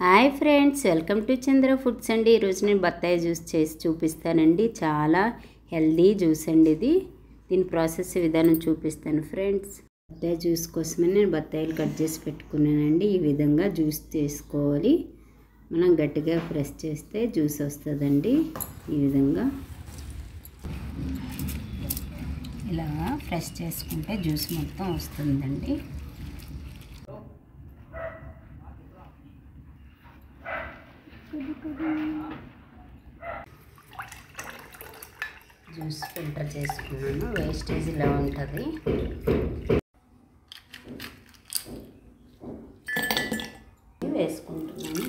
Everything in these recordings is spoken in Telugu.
Hi friends, welcome to Chandra foods అండి. ఈరోజు నేను బత్తాయి జ్యూస్ చేసి చూపిస్తానండి. చాలా హెల్దీ జ్యూస్ అండి ఇది. దీని ప్రాసెస్ విధానం చూపిస్తాను ఫ్రెండ్స్. బత్తాయి జ్యూస్ కోసమే నేను బత్తాయిలు కట్ చేసి పెట్టుకున్నానండి. ఈ విధంగా జ్యూస్ చేసుకోవాలి. మనం గట్టిగా ప్రెస్ చేస్తే జ్యూస్ వస్తుందండి. ఈ విధంగా ఇలా ప్రెస్ చేసుకుంటే జ్యూస్ మొత్తం వస్తుందండి. జ్యూస్ ఫిల్టర్ చేసుకున్నాను. వేస్టేజ్ ఇలా ఉంటుంది. వేసుకుంటున్నాను.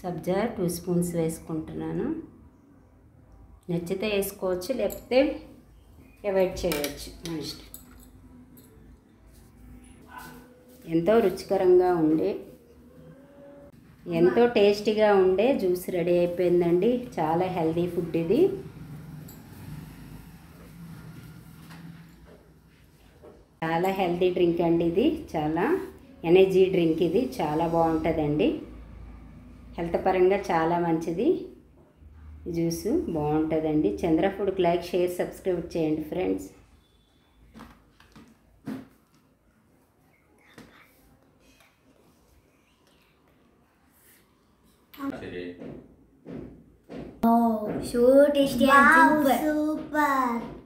సబ్జా 2 స్పూన్స్ వేసుకుంటున్నాను. నచ్చితే వేసుకోవచ్చు, లేకపోతే అవాయిడ్ చేయవచ్చు, మన ఇష్టం. ఎంతో రుచికరంగా ఉండే, ఎంతో టేస్టీగా ఉండే జ్యూస్ రెడీ అయిపోయిందండి. చాలా హెల్దీ ఫుడ్ ఇది. చాలా హెల్దీ డ్రింక్ అండి ఇది. చాలా ఎనర్జీ డ్రింక్ ఇది. చాలా బాగుంటుందండి. హెల్త్ పరంగా చాలా మంచిది. జ్యూస్ బాగుంటుందండి. చంద్ర ఫుడ్కి లైక్, షేర్, సబ్స్క్రైబ్ చేయండి friends. Oh, so tasty and super.